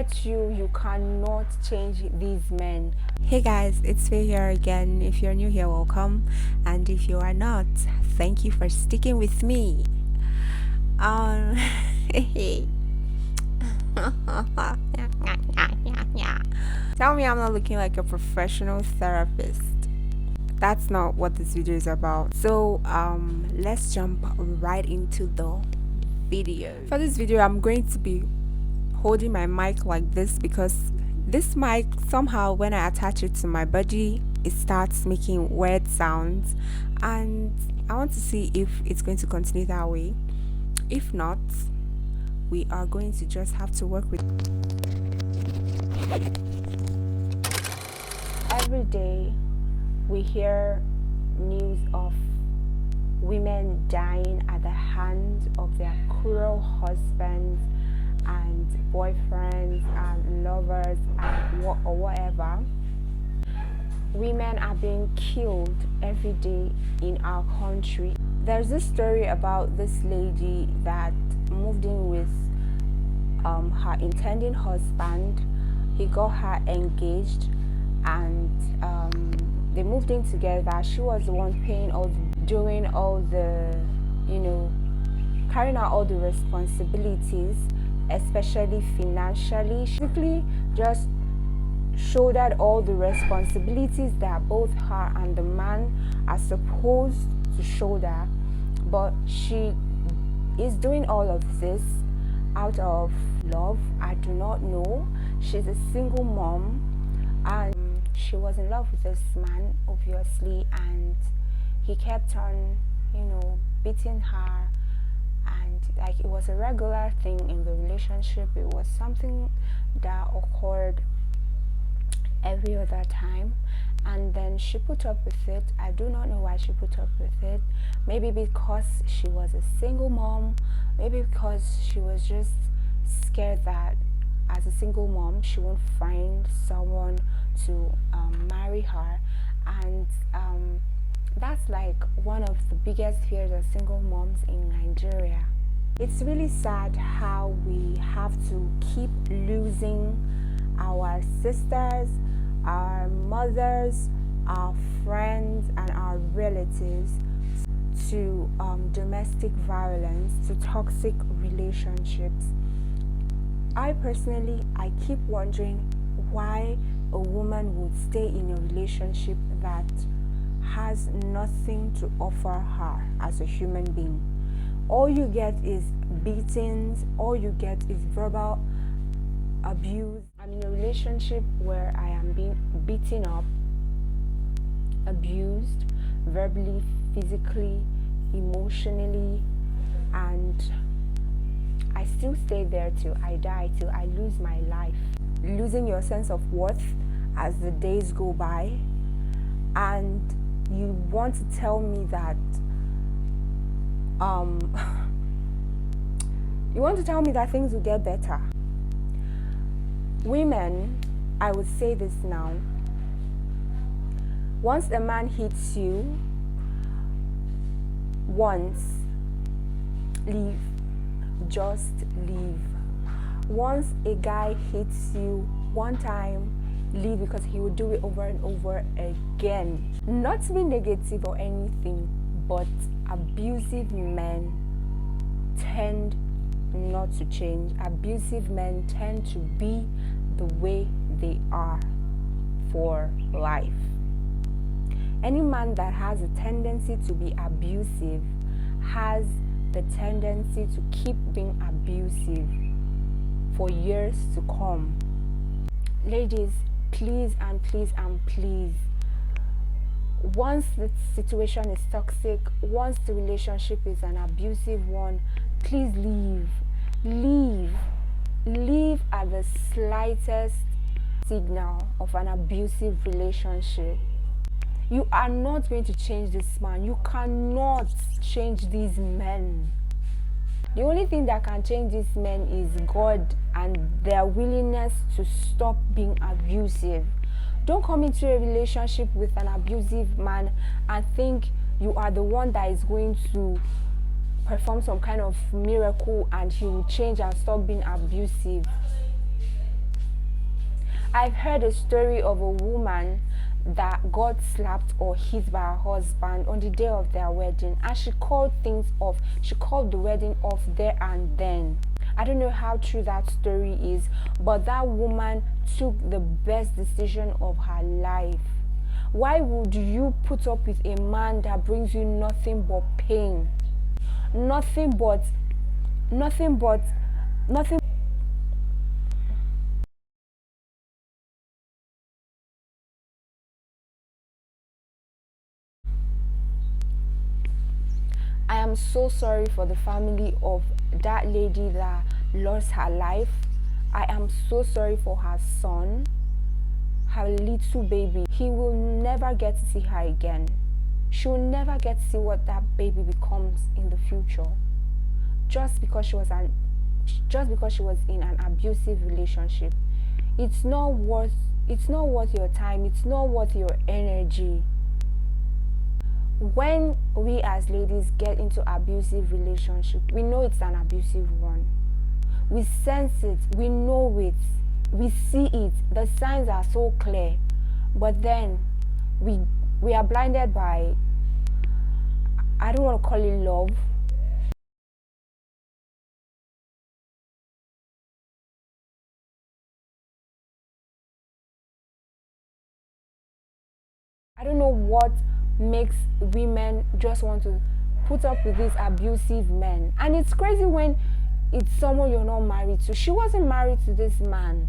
bet you cannot change these men. Hey guys, it's Faye here again. If you're new here, welcome, and if you are not, thank you for sticking with me. Um, Tell me I'm not looking like a professional therapist. That's not what this video is about. So let's jump right into the video. For this video, I'm going to be holding my mic like this because this mic, somehow when I attach it to my body, it starts making weird sounds, and I want to see if it's going to continue that way. If not, we are going to just have to work with. Every day we hear news of women dying at the hands of their cruel husbands and boyfriends and lovers and or whatever. Women are being killed every day in our country. There's this story about this lady that moved in with her intending husband. He got her engaged, and they moved in together. She was the one paying doing all the, carrying out all the responsibilities, especially financially. She basically just shouldered all the responsibilities that both her and the man are supposed to shoulder, but she is doing all of this out of love. I do not know. She's a single mom, and she was in love with this man, obviously, and he kept on, beating her, and like it was a regular thing in the relationship. It was something that occurred every other time, and then she put up with it. I do not know why she put up with it. Maybe because she was a single mom, maybe because she was just scared that as a single mom she won't find someone to marry her, and that's like one of the biggest fears of single moms in Nigeria. It's really sad how we have to keep losing our sisters, our mothers, our friends, and our relatives to domestic violence, to toxic relationships. I keep wondering why a woman would stay in a relationship that has nothing to offer her as a human being. All you get is beatings, all you get is verbal abuse. I'm in a relationship where I am being beaten up, abused, verbally, physically, emotionally, and I still stay there till I die, till I lose my life. Losing your sense of worth as the days go by, and you want to tell me that things will get better. Women, I would say this now, once a man hits you once, leave. Just leave. Once a guy hits you one time, leave, because he will do it over and over again. Not to be negative or anything, but abusive men tend not to change. Abusive men tend to be the way they are for life. Any man that has a tendency to be abusive has the tendency to keep being abusive for years to come. Ladies, please and please and please, once the situation is toxic, once the relationship is an abusive one, please leave. Leave at the slightest signal of an abusive relationship. You are not going to change this man. You cannot change these men. The only thing that can change these men is God and their willingness to stop being abusive. Don't come into a relationship with an abusive man and think you are the one that is going to perform some kind of miracle and he will change and stop being abusive. I've heard a story of a woman that got slapped or hit by her husband on the day of their wedding, and she called things off. She called the wedding off there and then. I don't know how true that story is, but that woman took the best decision of her life. Why would you put up with a man that brings you nothing but pain? Nothing but, nothing but, nothing. I am so sorry for the family of that lady that lost her life. I am so sorry for her son, her little baby. He will never get to see her again. She will never get to see what that baby becomes in the future. Just because she was in an abusive relationship. It's not worth your time, it's not worth your energy. When we as ladies get into abusive relationship, we know it's an abusive one. We sense it, we know it, we see it, the signs are so clear. But then we are blinded by, I don't want to call it love. I don't know what makes women just want to put up with these abusive men. And it's crazy when it's someone you're not married to. She wasn't married to this man.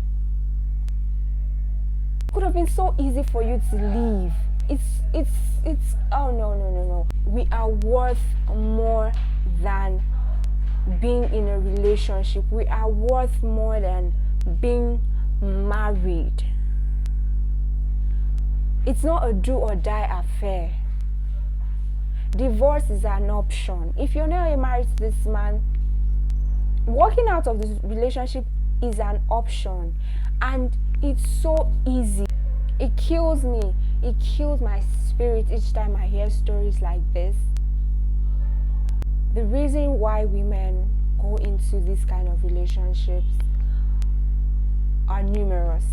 It could have been so easy for you to leave. It's oh no. We are worth more than being in a relationship. We are worth more than being married. It's not a do or die affair. Divorce is an option. If you're not married to this man, walking out of this relationship is an option. And it's so easy. It kills me. It kills my spirit each time I hear stories like this. The reason why women go into these kind of relationships are numerous.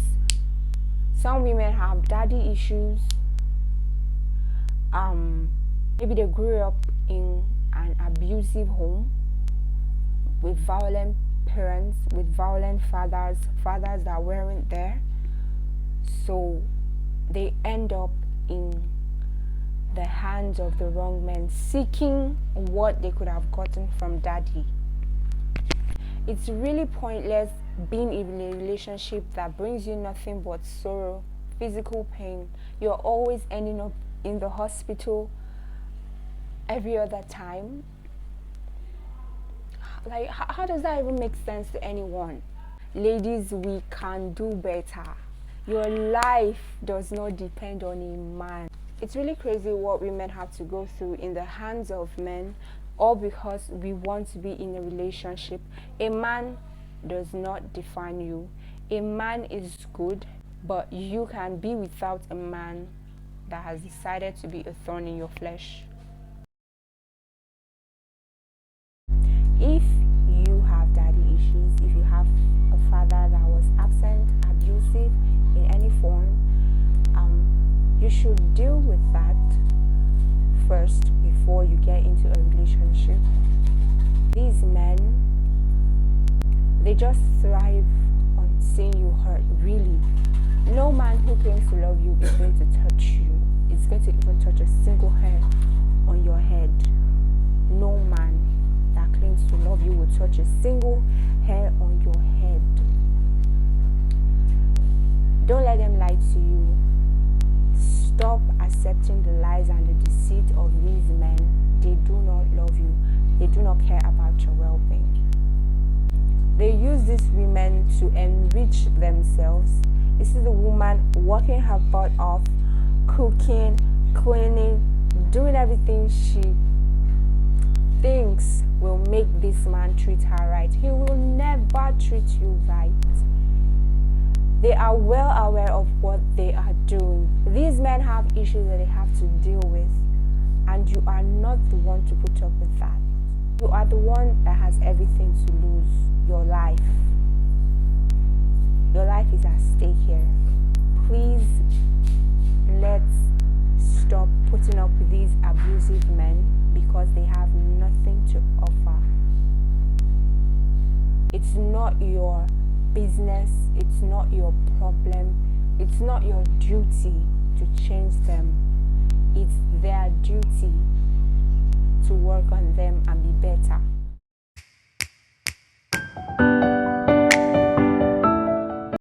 Some women have daddy issues. Maybe they grew up in an abusive home with violent parents, with violent fathers that weren't there. So they end up in the hands of the wrong men, seeking what they could have gotten from daddy. It's really pointless being in a relationship that brings you nothing but sorrow, physical pain. You're always ending up in the hospital every other time. Like, how does that even make sense to anyone? Ladies, we can do better. Your life does not depend on a man. It's really crazy what women have to go through in the hands of men, all because we want to be in a relationship. A man does not define you. A man is good, but you can be without a man that has decided to be a thorn in your flesh. If you have daddy issues, if you have a father that was absent, abusive in any form, you should deal with that first before you get into a relationship. These men, they just thrive on seeing you hurt, really. No man who claims to love you is going to touch you. It's going to even touch a single hair on your head. No man that claims to love you will touch a single hair on your head. Don't let them lie to you. Stop accepting the lies and the deceit of these men. They do not love you. They do not care about your well-being. They use these women to enrich themselves. You see the woman working her butt off, cooking, cleaning, doing everything she thinks will make this man treat her right. He will never treat you right. They are well aware of what they are doing. These men have issues that they have to deal with, and you are not the one to put up with that. You are the one that has everything to lose, your life. Your life is at stake here. Please, let's stop putting up with these abusive men because they have nothing to offer. It's not your business, it's not your problem, it's not your duty to change them. It's their duty to work on them and be better.